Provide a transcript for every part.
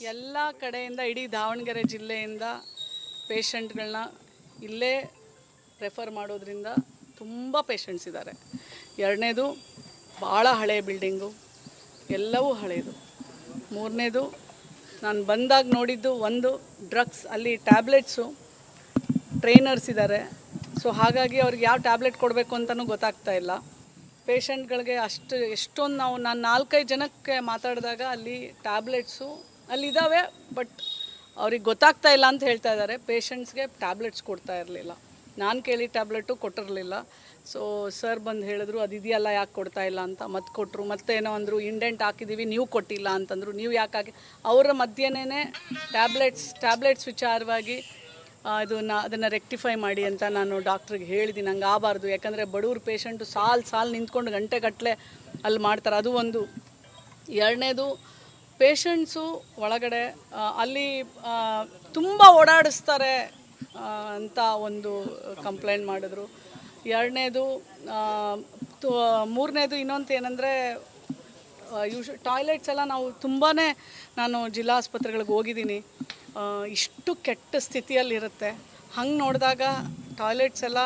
ಎಲ್ಲ ಕಡೆಯಿಂದ ಇಡೀ ದಾವಣಗೆರೆ ಜಿಲ್ಲೆಯಿಂದ ಪೇಷಂಟ್ಗಳನ್ನ ಇಲ್ಲೇ ರೆಫರ್ ಮಾಡೋದ್ರಿಂದ ತುಂಬ ಪೇಷಂಟ್ಸ್ ಇದ್ದಾರೆ. ಎರಡನೇದು ಭಾಳ ಹಳೆಯ ಬಿಲ್ಡಿಂಗು, ಎಲ್ಲವೂ ಹಳೆಯದು. ಮೂರನೇದು ನಾನು ಬಂದಾಗ ನೋಡಿದ್ದು ಒಂದು ಡ್ರಗ್ಸ್, ಅಲ್ಲಿ ಟ್ಯಾಬ್ಲೆಟ್ಸು ಟ್ರೈನರ್ಸ್ ಇದ್ದಾರೆ. ಸೊ ಹಾಗಾಗಿ ಅವ್ರಿಗೆ ಯಾವ ಟ್ಯಾಬ್ಲೆಟ್ ಕೊಡಬೇಕು ಅಂತಲೂ ಗೊತ್ತಾಗ್ತಾ ಇಲ್ಲ. ಪೇಷಂಟ್ಗಳಿಗೆ ಎಷ್ಟೊಂದು ನಾನು 4-5 ಜನಕ್ಕೆ ಮಾತಾಡಿದಾಗ ಅಲ್ಲಿ ಟ್ಯಾಬ್ಲೆಟ್ಸು ಅಲ್ಲಿದ್ದಾವೆ, ಬಟ್ ಅವ್ರಿಗೆ ಗೊತ್ತಾಗ್ತಾ ಇಲ್ಲ ಅಂತ ಹೇಳ್ತಾ ಇದ್ದಾರೆ. ಪೇಷಂಟ್ಸ್ಗೆ ಟ್ಯಾಬ್ಲೆಟ್ಸ್ ಕೊಡ್ತಾ ಇರಲಿಲ್ಲ. ನಾನು ಕೇಳಿ ಟ್ಯಾಬ್ಲೆಟು ಕೊಟ್ಟಿರಲಿಲ್ಲ. ಸೊ ಸರ್ ಬಂದು ಹೇಳಿದ್ರು ಅದಿದೆಯಲ್ಲ ಯಾಕೆ ಕೊಡ್ತಾ ಇಲ್ಲ ಅಂತ, ಮತ್ತೆ ಕೊಟ್ಟರು. ಮತ್ತೇನೋ ಅಂದರು ಇಂಡೆಂಟ್ ಹಾಕಿದ್ದೀವಿ ನೀವು ಕೊಟ್ಟಿಲ್ಲ ಅಂತಂದರು. ನೀವು ಯಾಕೆ ಹಾಕಿ ಅವರ ಮಧ್ಯನೇ ಟ್ಯಾಬ್ಲೆಟ್ಸ್ ವಿಚಾರವಾಗಿ ಅದನ್ನು ರೆಕ್ಟಿಫೈ ಮಾಡಿ ಅಂತ ನಾನು ಡಾಕ್ಟ್ರಿಗೆ ಹೇಳಿದ್ದೀನಿ. ಹಂಗೆ ಆಗಬಾರ್ದು, ಯಾಕಂದರೆ ಬಡವ್ರ ಪೇಷಂಟು ಸಾಲು ನಿಂತ್ಕೊಂಡು ಗಂಟೆಗಟ್ಟಲೆ ಅಲ್ಲಿ ಮಾಡ್ತಾರೆ. ಅದು ಒಂದು. ಎರಡನೇದು ಪೇಷಂಟ್ಸು ಒಳಗಡೆ ಅಲ್ಲಿ ತುಂಬ ಓಡಾಡಿಸ್ತಾರೆ ಅಂತ ಒಂದು ಕಂಪ್ಲೇಂಟ್ ಮಾಡಿದ್ರು. ಎರಡನೇದು. ಮೂರನೇದು ಇನ್ನೊಂದು ಏನಂದರೆ ಟಾಯ್ಲೆಟ್ಸ್ ಎಲ್ಲ ನಾವು ನಾನು ಜಿಲ್ಲಾ ಆಸ್ಪತ್ರೆಗಳಿಗೆ ಹೋಗಿದ್ದೀನಿ, ಇಷ್ಟು ಕೆಟ್ಟ ಸ್ಥಿತಿಯಲ್ಲಿರುತ್ತೆ. ಹಂಗೆ ನೋಡಿದಾಗ ಟಾಯ್ಲೆಟ್ಸ್ ಎಲ್ಲ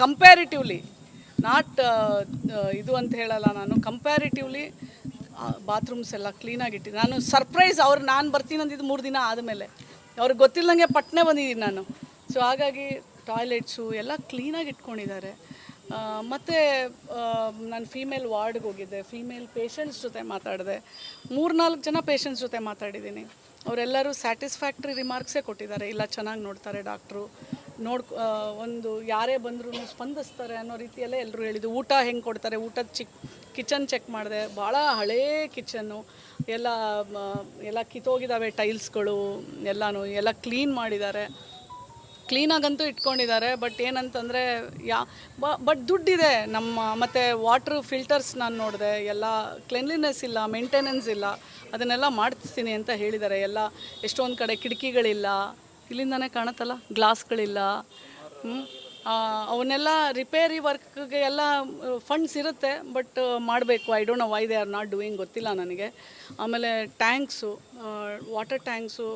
ಕಂಪ್ಯಾರಿಟಿವ್ಲಿ ನಾಟ್ ಇದು ಅಂತ ಹೇಳಲ್ಲ ನಾನು, ಕಂಪ್ಯಾರಿಟಿವ್ಲಿ ಬಾತ್ರೂಮ್ಸ್ ಎಲ್ಲ ಕ್ಲೀನಾಗಿಟ್ಟು ನಾನು ಸರ್ಪ್ರೈಸ್. ನಾನು ಬರ್ತೀನಿ ಅಂದಿದ್ದು 3 ದಿನ ಆದಮೇಲೆ, ಅವ್ರಿಗೆ ಗೊತ್ತಿಲ್ಲದಂಗೆ ಪಟ್ನೆ ಬಂದಿದ್ದೀನಿ ನಾನು. ಸೊ ಹಾಗಾಗಿ ಟಾಯ್ಲೆಟ್ಸು ಎಲ್ಲ ಕ್ಲೀನಾಗಿ ಇಟ್ಕೊಂಡಿದ್ದಾರೆ. ಮತ್ತು ನಾನು ಫೀಮೇಲ್ ವಾರ್ಡ್ಗೆ ಹೋಗಿದ್ದೆ, ಫೀಮೇಲ್ ಪೇಷಂಟ್ಸ್ ಜೊತೆ ಮಾತಾಡಿದೆ. 3-4 ಜನ ಪೇಷಂಟ್ಸ್ ಜೊತೆ ಮಾತಾಡಿದ್ದೀನಿ. ಅವರೆಲ್ಲರೂ ಸ್ಯಾಟಿಸ್ಫ್ಯಾಕ್ಟ್ರಿ ರಿಮಾರ್ಕ್ಸೇ ಕೊಟ್ಟಿದ್ದಾರೆ. ಇಲ್ಲ ಚೆನ್ನಾಗಿ ನೋಡ್ತಾರೆ ಡಾಕ್ಟ್ರು, ಒಂದು ಯಾರೇ ಬಂದರೂ ಸ್ಪಂದಿಸ್ತಾರೆ ಅನ್ನೋ ರೀತಿಯಲ್ಲೇ ಎಲ್ಲರೂ ಹೇಳಿದ್ದು. ಊಟ ಹೆಂಗೆ ಕೊಡ್ತಾರೆ, ಊಟದ ಕಿಚನ್ ಚೆಕ್ ಮಾಡಿದೆ, ಭಾಳ ಹಳೇ ಕಿಚನ್ನು, ಎಲ್ಲ ಕಿತ್ತೋಗಿದ್ದಾವೆ ಟೈಲ್ಸ್ಗಳು ಎಲ್ಲ ಕ್ಲೀನ್ ಮಾಡಿದ್ದಾರೆ, ಕ್ಲೀನಾಗಂತೂ ಇಟ್ಕೊಂಡಿದ್ದಾರೆ. ಬಟ್ ಏನಂತಂದರೆ ಬಟ್ ದುಡ್ಡಿದೆ ಮತ್ತು ವಾಟ್ರ್ ಫಿಲ್ಟರ್ಸ್ ನಾನು ನೋಡಿದೆ, ಎಲ್ಲ ಕ್ಲೆನ್ಲಿನೆಸ್ ಇಲ್ಲ, ಮೇಂಟೆನೆನ್ಸ್ ಇಲ್ಲ. ಅದನ್ನೆಲ್ಲ ಮಾಡಿಸ್ತೀನಿ ಅಂತ ಹೇಳಿದ್ದಾರೆ. ಎಲ್ಲ ಎಷ್ಟೊಂದು ಕಡೆ ಕಿಟಕಿಗಳಿಲ್ಲ, ಇಲ್ಲಿಂದನೇ ಕಾಣುತ್ತಲ್ಲ, ಗ್ಲಾಸ್ಗಳಿಲ್ಲ. ಅವನ್ನೆಲ್ಲ ರಿಪೇರಿ ವರ್ಕ್ಗೆ ಎಲ್ಲ ಫಂಡ್ಸ್ ಇರುತ್ತೆ, ಬಟ್ ಮಾಡಬೇಕು. I don't know why they are not doing, ಗೊತ್ತಿಲ್ಲ ನನಗೆ. ಆಮೇಲೆ ಟ್ಯಾಂಕ್ಸು, ವಾಟರ್ ಟ್ಯಾಂಕ್ಸು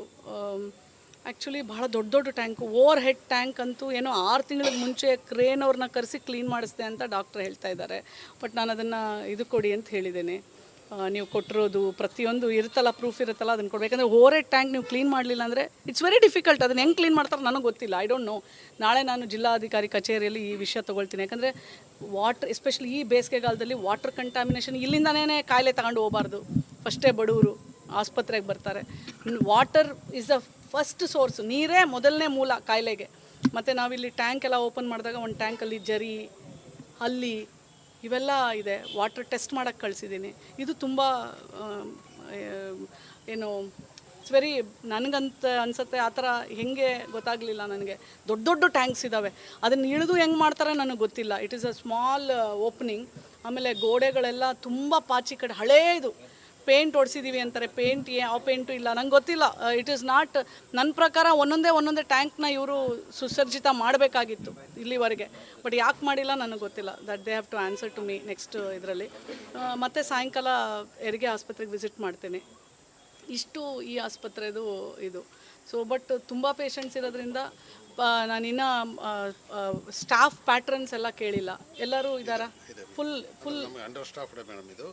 ಆ್ಯಕ್ಚುಲಿ ಭಾಳ ದೊಡ್ಡ ಟ್ಯಾಂಕು, ಓವರ್ ಹೆಡ್ ಟ್ಯಾಂಕ್ ಅಂತೂ ಏನೋ 6 ತಿಂಗಳ ಮುಂಚೆ ಕ್ರೇನ್ ಅವ್ರನ್ನ ಕರೆಸಿ ಕ್ಲೀನ್ ಮಾಡಿಸ್ದೆ ಅಂತ ಡಾಕ್ಟ್ರ್ ಹೇಳ್ತಾ ಇದ್ದಾರೆ. ಬಟ್ ನಾನು ಅದನ್ನು ಇದು ಕೊಡಿ ಅಂತ ಹೇಳಿದ್ದೇನೆ. ನೀವು ಕೊಟ್ಟಿರೋದು ಪ್ರತಿಯೊಂದು ಇರುತ್ತಲ್ಲ, ಪ್ರೂಫ್ ಇರುತ್ತಲ್ಲ, ಅದನ್ನು ಕೊಡಬೇಕಂದ್ರೆ ಓವರ್ ಹೆಡ್ ಟ್ಯಾಂಕ್ ನೀವು ಕ್ಲೀನ್ ಮಾಡಲಿಲ್ಲ ಅಂದರೆ ಇಟ್ಸ್ ವೆರಿ ಡಿಫಿಕಲ್ಟ್. ಅದನ್ನು ಹೆಂಗೆ ಕ್ಲೀನ್ ಮಾಡ್ತಾರೆ ನನಗೆ ಗೊತ್ತಿಲ್ಲ, ಐ ಡೋಂಟ್ ನೋ. ನಾಳೆ ನಾನು ಜಿಲ್ಲಾಧಿಕಾರಿ ಕಚೇರಿಯಲ್ಲಿ ಈ ವಿಷಯ ತೊಗೊಳ್ತೀನಿ. ಯಾಕಂದರೆ ವಾಟ್ರ್, ಎಸ್ಪೆಷಲಿ ಈ ಬೇಸಿಗೆಗಾಲದಲ್ಲಿ ವಾಟ್ರ್ ಕಂಟಾಮಿನೇಷನ್, ಇಲ್ಲಿಂದನೇ ಕಾಯಿಲೆ ತಗೊಂಡು ಹೋಗಬಾರ್ದು. ಫಸ್ಟೇ ಬಡವರು ಆಸ್ಪತ್ರೆಗೆ ಬರ್ತಾರೆ. Water is the first source, ನೀರೇ ಮೊದಲನೇ ಮೂಲ ಕಾಯಿಲೆಗೆ. ಮತ್ತು ನಾವಿಲ್ಲಿ ಟ್ಯಾಂಕ್ ಎಲ್ಲ ಓಪನ್ ಮಾಡಿದಾಗ ಒಂದು ಟ್ಯಾಂಕಲ್ಲಿ ಜರಿ, ಹಲ್ಲಿ ಇವೆಲ್ಲ ಇದೆ. ವಾಟರ್ ಟೆಸ್ಟ್ ಮಾಡೋಕ್ಕೆ ಕಳಿಸಿದ್ದೀನಿ. ಇದು ತುಂಬ ಏನು ಇಟ್ಸ್ ವೆರಿ, ನನಗಂತ ಅನಿಸುತ್ತೆ ಆ ಥರ ಹೆಂಗೆ ಗೊತ್ತಾಗಲಿಲ್ಲ ನನಗೆ. ದೊಡ್ಡ ಟ್ಯಾಂಕ್ಸ್ ಇದ್ದಾವೆ, ಅದನ್ನು ಇಳಿದು ಹೆಂಗೆ ಮಾಡ್ತಾರೆ ನನಗೆ ಗೊತ್ತಿಲ್ಲ. It is a small opening. ಆಮೇಲೆ ಗೋಡೆಗಳೆಲ್ಲ ತುಂಬ ಪಾಚಿ ಕಡೆ, ಹಳೇದು ಪೇಂಟ್ ಹೊಡ್ಸಿದ್ದೀವಿ ಅಂತಾರೆ. ಯಾವ ಪೇಂಟು ಇಲ್ಲ, ನಂಗೆ ಗೊತ್ತಿಲ್ಲ. ಇಟ್ ಈಸ್ ನಾಟ್, ನನ್ನ ಪ್ರಕಾರ ಒಂದೊಂದೇ ಟ್ಯಾಂಕ್ನ ಇವರು ಸುಸರ್ಜಿತ ಮಾಡಬೇಕಾಗಿತ್ತು ಇಲ್ಲಿವರೆಗೆ. ಬಟ್ ಯಾಕೆ ಮಾಡಿಲ್ಲ ನನಗೆ ಗೊತ್ತಿಲ್ಲ. That they have to answer to me next ಇದರಲ್ಲಿ. ಮತ್ತು ಸಾಯಂಕಾಲ ಹೆರಿಗೆ ಆಸ್ಪತ್ರೆಗೆ ವಿಸಿಟ್ ಮಾಡ್ತೇನೆ. ಇಷ್ಟು ಈ ಆಸ್ಪತ್ರೆದು ಇದು. ಸೊ ಬಟ್ ತುಂಬ ಪೇಷಂಟ್ಸ್ ಇರೋದ್ರಿಂದ ನಾನಿನ್ನು ಸ್ಟಾಫ್ ಪ್ಯಾಟ್ರನ್ಸ್ ಎಲ್ಲ ಕೇಳಿಲ್ಲ. ಎಲ್ಲರೂ ಇದ್ದಾರಾ? Full understaffed madam. ಇದು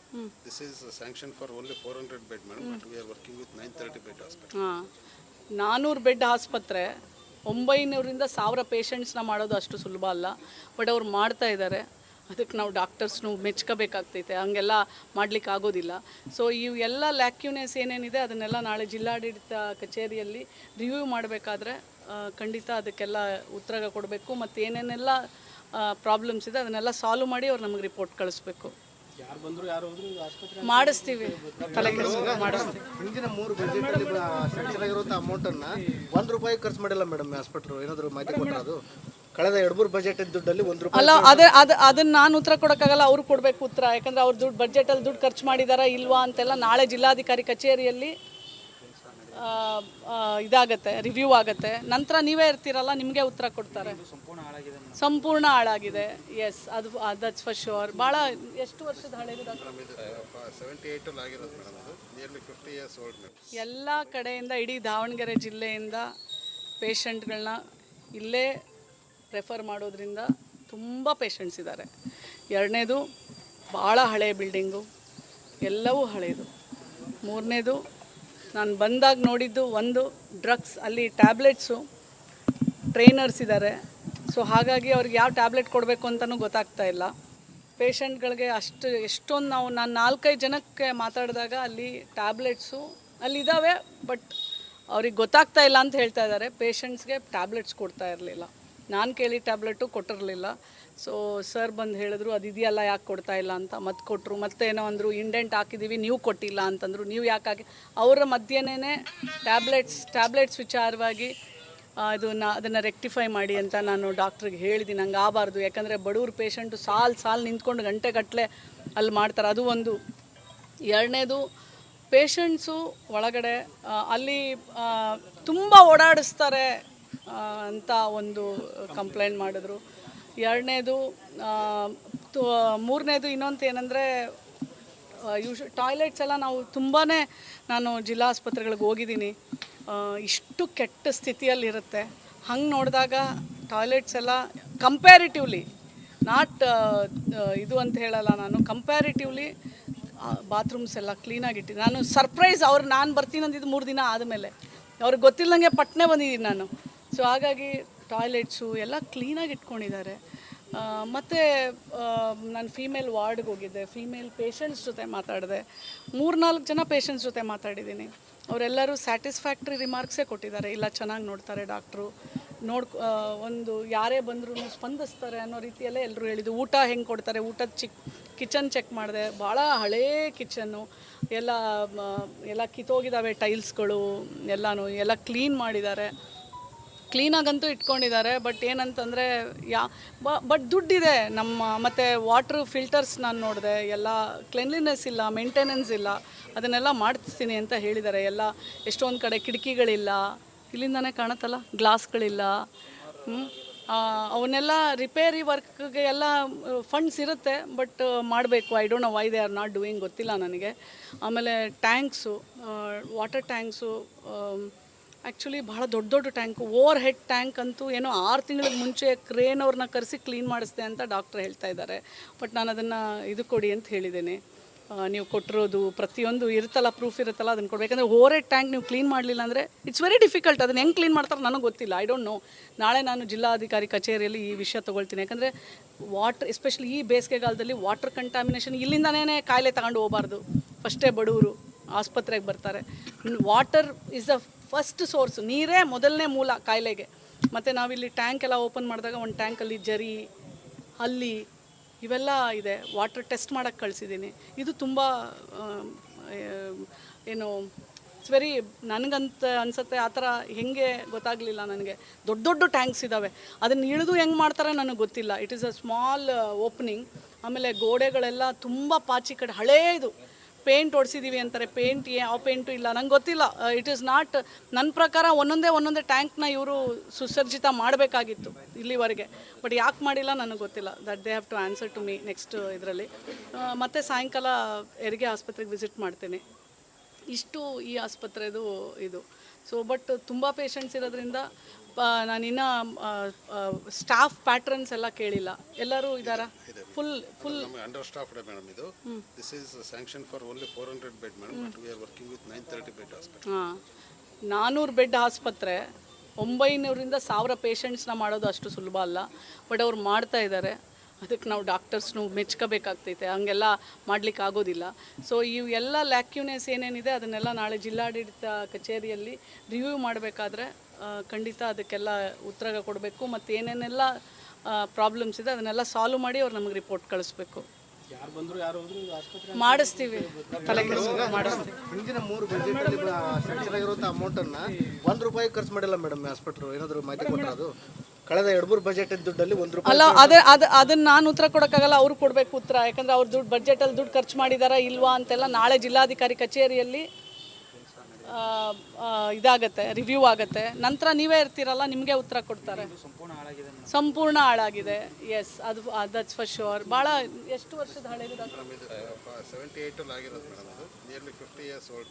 this is sanction for only 400 bed madam, but we are working with 930 bed hospital. 400 bed ಆಸ್ಪತ್ರೆ, 900ರಿಂದ 1000 ಪೇಷಂಟ್ಸ್ನ ಮಾಡೋದು ಅಷ್ಟು ಸುಲಭ ಅಲ್ಲ. ಬಟ್ ಅವ್ರು ಮಾಡ್ತಾ ಇದ್ದಾರೆ. ಅದಕ್ಕೆ ನಾವು ಡಾಕ್ಟರ್ಸ್ನು ಮೆಚ್ಕೋಬೇಕಾಗ್ತೈತೆ. ಹಂಗೆಲ್ಲ ಮಾಡಲಿಕ್ಕೆ ಆಗೋದಿಲ್ಲ. ಸೊ ಇವೆಲ್ಲ ಲ್ಯಾಕ್ಯುನೆಸ್ ಏನೇನಿದೆ ಅದನ್ನೆಲ್ಲ ನಾಳೆ ಜಿಲ್ಲಾಡಳಿತ ಕಚೇರಿಯಲ್ಲಿ ರಿವ್ಯೂ ಮಾಡಬೇಕಾದ್ರೆ ಖಂಡಿತ ಅದಕ್ಕೆಲ್ಲ ಉತ್ತರ ಕೊಡಬೇಕು. ಮತ್ತು ಏನೇನೆಲ್ಲ ಪ್ರಾಬ್ಲಮ್ಸ್ ಇದೆ ಅದನ್ನೆಲ್ಲ ಸಾಲ್ವ್ ಮಾಡಿ ಅವ್ರು ನಮಗೆ ರಿಪೋರ್ಟ್ ಕಳಿಸ್ಬೇಕು. ಮಾಡಿಸ್ತೀವಿ, ತಲೆ ಮಾಡಿಸ್ತೀವಿ. ಹಿಂದಿನ 3 ಬಜೆಟಲ್ಲಿ ಸ್ಯಾಂಕ್ಷನ್ ಆಗಿರುವಂಥ ಅಮೌಂಟನ್ನು ₹1 ಖರ್ಚು ಮಾಡಿಲ್ಲ ಮೇಡಮ್ ಆಸ್ಪತ್ರೆ. ಏನಾದರೂ ಮಾಹಿತಿ ಕೊಟ್ಟರೆ ಕಳೆದ 2-3 ಬಜೆಟ್ ದುಡ್ಡಲ್ಲಿ ₹1 ಅಲ್ಲ, ಅದನ್ನು ನಾನು ಉತ್ತರ ಕೊಡೋಕ್ಕಾಗಲ್ಲ, ಅವ್ರು ಕೊಡಬೇಕು ಉತ್ತರ. ಯಾಕಂದರೆ ಅವ್ರು ಬಜೆಟಲ್ಲಿ ದುಡ್ಡು ಖರ್ಚು ಮಾಡಿದಾರಾ ಇಲ್ವಾ ಅಂತೆಲ್ಲ ನಾಳೆ ಜಿಲ್ಲಾಧಿಕಾರಿ ಕಚೇರಿಯಲ್ಲಿ ಇದಾಗತ್ತೆ, ರಿವ್ಯೂ ಆಗುತ್ತೆ, ನಂತರ ನೀವೇ ಇರ್ತೀರಲ್ಲ, ನಿಮಗೆ ಉತ್ತರ ಕೊಡ್ತಾರೆ. ಸಂಪೂರ್ಣ ಹಾಳಾಗಿದೆ. ಎಸ್, ಅದು ದಟ್ಸ್ ಫಾರ್ ಶ್ಯೂರ್. ಭಾಳ ಎಷ್ಟು ವರ್ಷದ ಹಳೇದು ಡಾಕ್ಟರ್? 78 ಆಗಿರೋದು ಮೇಡಮ್. ಅದು ನಿಯರ್ಲಿ 50 years old ಮೇಡಮ್. ಎಲ್ಲ ಕಡೆಯಿಂದ ಇಡೀ ದಾವಣಗೆರೆ ಜಿಲ್ಲೆಯಿಂದ ಪೇಷಂಟ್ಗಳನ್ನ ಇಲ್ಲೇ ರೆಫರ್ ಮಾಡೋದ್ರಿಂದ ತುಂಬ ಪೇಷಂಟ್ಸ್ ಇದ್ದಾರೆ. ಎರಡನೇದು ಭಾಳ ಹಳೆಯ ಬಿಲ್ಡಿಂಗು, ಎಲ್ಲವೂ ಹಳೆಯದು. ಮೂರನೇದು ನಾನು ಬಂದಾಗ ನೋಡಿದ್ದು ಒಂದು ಡ್ರಗ್ಸ್, ಅಲ್ಲಿ ಟ್ಯಾಬ್ಲೆಟ್ಸು, ಟ್ರೈನರ್ಸ್ ಇದ್ದಾರೆ. ಸೊ ಹಾಗಾಗಿ ಅವ್ರಿಗೆ ಯಾವ ಟ್ಯಾಬ್ಲೆಟ್ ಕೊಡಬೇಕು ಅಂತಲೂ ಗೊತ್ತಾಗ್ತಾ ಇಲ್ಲ. ಪೇಷಂಟ್ಗಳಿಗೆ ಎಷ್ಟೊಂದು ನಾನು 4-5 ಜನಕ್ಕೆ ಮಾತಾಡಿದಾಗ ಅಲ್ಲಿ ಟ್ಯಾಬ್ಲೆಟ್ಸು ಅಲ್ಲಿದ್ದಾವೆ, ಬಟ್ ಅವ್ರಿಗೆ ಗೊತ್ತಾಗ್ತಾ ಇಲ್ಲ ಅಂತ ಹೇಳ್ತಾ ಇದ್ದಾರೆ. ಪೇಷಂಟ್ಸ್ಗೆ ಟ್ಯಾಬ್ಲೆಟ್ಸ್ ಕೊಡ್ತಾ ಇರಲಿಲ್ಲ. ನಾನು ಕೇಳಿ ಟ್ಯಾಬ್ಲೆಟು ಕೊಟ್ಟಿರಲಿಲ್ಲ. ಸೊ ಸರ್ ಬಂದು ಹೇಳಿದ್ರು ಅದಿದೆಯಲ್ಲ, ಯಾಕೆ ಕೊಡ್ತಾ ಇಲ್ಲ ಅಂತ. ಮತ್ತೆ ಕೊಟ್ಟರು. ಮತ್ತೇನೋ ಅಂದರು, ಇಂಡೆಂಟ್ ಹಾಕಿದ್ದೀವಿ, ನೀವು ಕೊಟ್ಟಿಲ್ಲ ಅಂತಂದರು. ನೀವು ಯಾಕೆ ಹಾಕಿ, ಅವರ ಮಧ್ಯನೇ ಟ್ಯಾಬ್ಲೆಟ್ಸ್ ವಿಚಾರವಾಗಿ ಅದನ್ನು ರೆಕ್ಟಿಫೈ ಮಾಡಿ ಅಂತ ನಾನು ಡಾಕ್ಟ್ರಿಗೆ ಹೇಳಿದ್ದೀನಿ. ಹಂಗೆ ಆಗಬಾರ್ದು, ಯಾಕಂದರೆ ಬಡವ್ರ ಪೇಷಂಟು ಸಾಲು ನಿಂತ್ಕೊಂಡು ಗಂಟೆಗಟ್ಟಲೆ ಅಲ್ಲಿ ಮಾಡ್ತಾರೆ. ಅದು ಒಂದು. ಎರಡನೇದು ಪೇಷಂಟ್ಸು ಒಳಗಡೆ ಅಲ್ಲಿ ತುಂಬ ಓಡಾಡಿಸ್ತಾರೆ ಅಂತ ಒಂದು ಕಂಪ್ಲೇಂಟ್ ಮಾಡಿದ್ರು. ಎರಡನೇದು. ಮೂರನೇದು ಇನ್ನೊಂದು ಏನಂದರೆ ಟಾಯ್ಲೆಟ್ಸ್ ಎಲ್ಲ ನಾವು ನಾನು ಜಿಲ್ಲಾ ಆಸ್ಪತ್ರೆಗಳಿಗೆ ಹೋಗಿದ್ದೀನಿ, ಇಷ್ಟು ಕೆಟ್ಟ ಸ್ಥಿತಿಯಲ್ಲಿರುತ್ತೆ. ಹಂಗೆ ನೋಡಿದಾಗ ಟಾಯ್ಲೆಟ್ಸ್ ಎಲ್ಲ ಕಂಪ್ಯಾರಿಟಿವ್ಲಿ, ನಾಟ್ ಇದು ಅಂತ ಹೇಳಲ್ಲ ನಾನು, ಕಂಪ್ಯಾರಿಟಿವ್ಲಿ ಬಾತ್ರೂಮ್ಸ್ ಎಲ್ಲ ಕ್ಲೀನಾಗಿಟ್ಟು ನಾನು ಸರ್ಪ್ರೈಸ್. ನಾನು ಬರ್ತೀನಿ ಅಂದಿದ್ದು 3 ದಿನ ಆದಮೇಲೆ, ಅವ್ರಿಗೆ ಗೊತ್ತಿಲ್ಲದಂಗೆ ಪಟ್ನೆ ಬಂದಿದ್ದೀನಿ ನಾನು. ಸೊ ಹಾಗಾಗಿ ಟಾಯ್ಲೆಟ್ಸು ಎಲ್ಲ ಕ್ಲೀನಾಗಿ ಇಟ್ಕೊಂಡಿದ್ದಾರೆ. ಮತ್ತು ನಾನು ಫೀಮೇಲ್ ವಾರ್ಡ್ಗೆ ಹೋಗಿದ್ದೆ, ಫೀಮೇಲ್ ಪೇಷಂಟ್ಸ್ ಜೊತೆ ಮಾತಾಡಿದೆ. 3-4 ಜನ ಪೇಷಂಟ್ಸ್ ಜೊತೆ ಮಾತಾಡಿದ್ದೀನಿ. ಅವರೆಲ್ಲರೂ ಸ್ಯಾಟಿಸ್ಫ್ಯಾಕ್ಟ್ರಿ ರಿಮಾರ್ಕ್ಸೇ ಕೊಟ್ಟಿದ್ದಾರೆ. ಇಲ್ಲ, ಚೆನ್ನಾಗಿ ನೋಡ್ತಾರೆ ಡಾಕ್ಟ್ರು, ಒಂದು ಯಾರೇ ಬಂದರೂ ಸ್ಪಂದಿಸ್ತಾರೆ ಅನ್ನೋ ರೀತಿಯಲ್ಲೇ ಎಲ್ಲರೂ ಹೇಳಿದ್ದು. ಊಟ ಹೆಂಗೆ ಕೊಡ್ತಾರೆ, ಊಟದ ಕಿಚನ್ ಚೆಕ್ ಮಾಡಿದೆ, ಭಾಳ ಹಳೇ ಕಿಚನ್ನು, ಎಲ್ಲ ಕಿತ್ತೋಗಿದ್ದಾವೆ ಟೈಲ್ಸ್ಗಳು, ಎಲ್ಲ ಕ್ಲೀನ್ ಮಾಡಿದ್ದಾರೆ, ಕ್ಲೀನಾಗಂತೂ ಇಟ್ಕೊಂಡಿದ್ದಾರೆ. ಬಟ್ ಏನಂತಂದರೆ ಬಟ್ ದುಡ್ಡಿದೆ ಮತ್ತು ವಾಟ್ರ್ ಫಿಲ್ಟರ್ಸ್ ನಾನು ನೋಡಿದೆ, ಎಲ್ಲ ಕ್ಲೆನ್ಲಿನೆಸ್ ಇಲ್ಲ, ಮೇಂಟೆನೆನ್ಸ್ ಇಲ್ಲ. ಅದನ್ನೆಲ್ಲ ಮಾಡಿಸ್ತೀನಿ ಅಂತ ಹೇಳಿದ್ದಾರೆ. ಎಲ್ಲ ಎಷ್ಟೊಂದು ಕಡೆ ಕಿಟಕಿಗಳಿಲ್ಲ, ಇಲ್ಲಿಂದನೇ ಕಾಣುತ್ತಲ್ಲ, ಗ್ಲಾಸ್ಗಳಿಲ್ಲ. ಅವನ್ನೆಲ್ಲ ರಿಪೇರಿ ವರ್ಕ್ಗೆ ಎಲ್ಲ ಫಂಡ್ಸ್ ಇರುತ್ತೆ, ಬಟ್ ಮಾಡಬೇಕು. I don't know why they are not doing, ಗೊತ್ತಿಲ್ಲ ನನಗೆ. ಆಮೇಲೆ ಟ್ಯಾಂಕ್ಸು, ವಾಟರ್ ಟ್ಯಾಂಕ್ಸು ಆ್ಯಕ್ಚುಲಿ ಭಾಳ ದೊಡ್ಡ ಟ್ಯಾಂಕು, ಓವರ್ ಹೆಡ್ ಟ್ಯಾಂಕ್ ಅಂತೂ ಏನೋ 6 ತಿಂಗಳ ಮುಂಚೆ ಕ್ರೇನ್ ಅವ್ರನ್ನ ಕರೆಸಿ ಕ್ಲೀನ್ ಮಾಡಿಸ್ದೆ ಅಂತ ಡಾಕ್ಟ್ರ್ ಹೇಳ್ತಾ ಇದ್ದಾರೆ. ಬಟ್ ನಾನು ಅದನ್ನು ಇದು ಕೊಡಿ ಅಂತ ಹೇಳಿದ್ದೇನೆ. ನೀವು ಕೊಟ್ಟಿರೋದು ಪ್ರತಿಯೊಂದು ಇರುತ್ತಲ್ಲ, ಪ್ರೂಫ್ ಇರುತ್ತಲ್ಲ, ಅದನ್ನು ಕೊಡಬೇಕಂದ್ರೆ ಓವರ್ ಹೆಡ್ ಟ್ಯಾಂಕ್ ನೀವು ಕ್ಲೀನ್ ಮಾಡಲಿಲ್ಲ ಅಂದರೆ ಇಟ್ಸ್ ವೆರಿ ಡಿಫಿಕಲ್ಟ್. ಅದನ್ನು ಹೆಂಗೆ ಕ್ಲೀನ್ ಮಾಡ್ತಾರೆ ನನಗೆ ಗೊತ್ತಿಲ್ಲ, ಐ ಡೋಂಟ್ ನೋ. ನಾಳೆ ನಾನು ಜಿಲ್ಲಾಧಿಕಾರಿ ಕಚೇರಿಯಲ್ಲಿ ಈ ವಿಷಯ ತೊಗೊಳ್ತೀನಿ. ಯಾಕಂದರೆ ವಾಟ್ರ್, ಎಸ್ಪೆಷಲಿ ಈ ಬೇಸಿಗೆಗಾಲದಲ್ಲಿ ವಾಟರ್ ಕಂಟಾಮಿನೇಷನ್, ಇಲ್ಲಿಂದನೇ ಕಾಯಿಲೆ ತಗೊಂಡು ಹೋಗಬಾರ್ದು. ಫಸ್ಟೇ ಬಡವರು ಆಸ್ಪತ್ರೆಗೆ ಬರ್ತಾರೆ. Water is the first source, ನೀರೇ ಮೊದಲನೇ ಮೂಲ ಕಾಯಿಲೆಗೆ. ಮತ್ತು ನಾವಿಲ್ಲಿ ಟ್ಯಾಂಕ್ ಎಲ್ಲ ಓಪನ್ ಮಾಡಿದಾಗ ಒಂದು ಟ್ಯಾಂಕಲ್ಲಿ ಜರಿ, ಹಲ್ಲಿ ಇವೆಲ್ಲ ಇದೆ. ವಾಟರ್ ಟೆಸ್ಟ್ ಮಾಡೋಕ್ಕೆ ಕಳಿಸಿದ್ದೀನಿ. ಇದು ತುಂಬ ಏನು ಇಟ್ಸ್ ವೆರಿ, ನನಗಂತ ಅನಿಸುತ್ತೆ ಆ ಥರ ಹೆಂಗೆ ಗೊತ್ತಾಗಲಿಲ್ಲ ನನಗೆ. ದೊಡ್ಡ ಟ್ಯಾಂಕ್ಸ್ ಇದ್ದಾವೆ, ಅದನ್ನು ಇಳಿದು ಹೆಂಗೆ ಮಾಡ್ತಾರೆ ನನಗೆ ಗೊತ್ತಿಲ್ಲ. It is a small opening. ಆಮೇಲೆ ಗೋಡೆಗಳೆಲ್ಲ ತುಂಬ ಪಾಚಿ ಕಡೆ, ಹಳೇದು. ಪೇಂಟ್ ಹೊಡ್ಸಿದ್ದೀವಿ ಅಂತಾರೆ, ಪೇಂಟ್ ಯಾವ ಪೇಂಟು ಇಲ್ಲ, ನಂಗೆ ಗೊತ್ತಿಲ್ಲ. ಇಟ್ ಈಸ್ ನಾಟ್, ನನ್ನ ಪ್ರಕಾರ ಒಂದೊಂದೇ ಟ್ಯಾಂಕ್ನ ಇವರು ಸುಸರ್ಜಿತ ಮಾಡಬೇಕಾಗಿತ್ತು ಇಲ್ಲಿವರೆಗೆ. ಬಟ್ ಯಾಕೆ ಮಾಡಿಲ್ಲ ನನಗೆ ಗೊತ್ತಿಲ್ಲ. That they have to answer to me next ಇದರಲ್ಲಿ. ಮತ್ತು ಸಾಯಂಕಾಲ ಹೆರಿಗೆ ಆಸ್ಪತ್ರೆಗೆ ವಿಸಿಟ್ ಮಾಡ್ತೇನೆ. ಇಷ್ಟು ಈ ಆಸ್ಪತ್ರೆದು ಇದು. ಸೊ ಬಟ್ ತುಂಬ ಪೇಷಂಟ್ಸ್ ಇರೋದ್ರಿಂದ ನಾನಿನ್ನು ಸ್ಟಾಫ್ ಪ್ಯಾಟ್ರನ್ಸ್ ಎಲ್ಲ ಕೇಳಿಲ್ಲ. ಎಲ್ಲರೂ ಇದ್ದಾರಾ? Full understaffed madam. ಇದು this is sanction for only 400 bed madam, but we are working with 930 bed hospital. 400 bed ಆಸ್ಪತ್ರೆ, 900ರಿಂದ 1000 ಪೇಷಂಟ್ಸ್ನ ಮಾಡೋದು ಅಷ್ಟು ಸುಲಭ ಅಲ್ಲ. ಬಟ್ ಅವ್ರು ಮಾಡ್ತಾ ಇದ್ದಾರೆ. ಅದಕ್ಕೆ ನಾವು ಡಾಕ್ಟರ್ಸ್ನು ಮೆಚ್ಕೋಬೇಕಾಗ್ತೈತೆ. ಹಂಗೆಲ್ಲ ಮಾಡಲಿಕ್ಕೆ ಆಗೋದಿಲ್ಲ. ಸೊ ಇವೆಲ್ಲ ಲ್ಯಾಕ್ಯೂನೆಸ್ ಏನೇನಿದೆ ಅದನ್ನೆಲ್ಲ ನಾಳೆ ಜಿಲ್ಲಾಡಳಿತ ಕಚೇರಿಯಲ್ಲಿ ರಿವ್ಯೂ ಮಾಡಬೇಕಾದ್ರೆ ಖಂಡಿತ ಅದಕ್ಕೆಲ್ಲ ಉತ್ತರ ಕೊಡಬೇಕು. ಮತ್ತು ಏನೇನೆಲ್ಲ ಪ್ರಾಬ್ಲಮ್ಸ್ ಇದೆ ಅದನ್ನೆಲ್ಲ ಸಾಲ್ವ್ ಮಾಡಿ ಅವ್ರು ನಮಗೆ ರಿಪೋರ್ಟ್ ಕಳಿಸ್ಬೇಕು. ಮಾಡಿಸ್ತೀವಿ, ತಲೆ ಮಾಡಿಸ್ತೀವಿ. ಹಿಂದಿನ 3 ಬಜೆಟಲ್ಲಿ ಸ್ಯಾಂಕ್ಷನ್ ಆಗಿರುವಂಥ ಅಮೌಂಟನ್ನು ₹1 ಖರ್ಚು ಮಾಡಿಲ್ಲ ಮೇಡಮ್ ಆಸ್ಪತ್ರೆ. ಏನಾದರೂ ಮಾಹಿತಿ ಕೊಟ್ಟರು? ಕಳೆದ 2-3 ಬಜೆಟ್ ದುಡ್ಡಲ್ಲಿ ₹1 ಅಲ್ಲ, ಅದನ್ನು ನಾನು ಉತ್ತರ ಕೊಡೋಕ್ಕಾಗಲ್ಲ, ಅವ್ರು ಕೊಡಬೇಕು ಉತ್ತರ. ಯಾಕಂದರೆ ಅವ್ರು ಬಜೆಟಲ್ಲಿ ದುಡ್ಡು ಖರ್ಚು ಮಾಡಿದಾರಾ ಇಲ್ವಾ ಅಂತೆಲ್ಲ ನಾಳೆ ಜಿಲ್ಲಾಧಿಕಾರಿ ಕಚೇರಿಯಲ್ಲಿ ಇದಾಗತ್ತೆ, ರಿವ್ಯೂ ಆಗುತ್ತೆ. ನಂತರ ನೀವೇ ಇರ್ತೀರಲ್ಲ, ನಿಮಗೆ ಉತ್ತರ ಕೊಡ್ತಾರೆ. ಸಂಪೂರ್ಣ ಹಾಳಾಗಿದೆ. ಎಸ್, ಅದು ದಟ್ಸ್ ಫಾರ್ ಶೋರ್. ಭಾಳ ಎಷ್ಟು ವರ್ಷದ ಹಳೇದು ಡಾಕ್ಟರ್? ಮೇಡಮ್ ಇದು 78 ಆಗಿರೋದು ಮೇಡಮ್, ಅದು ನಿಯರ್ಲಿ 50 years old.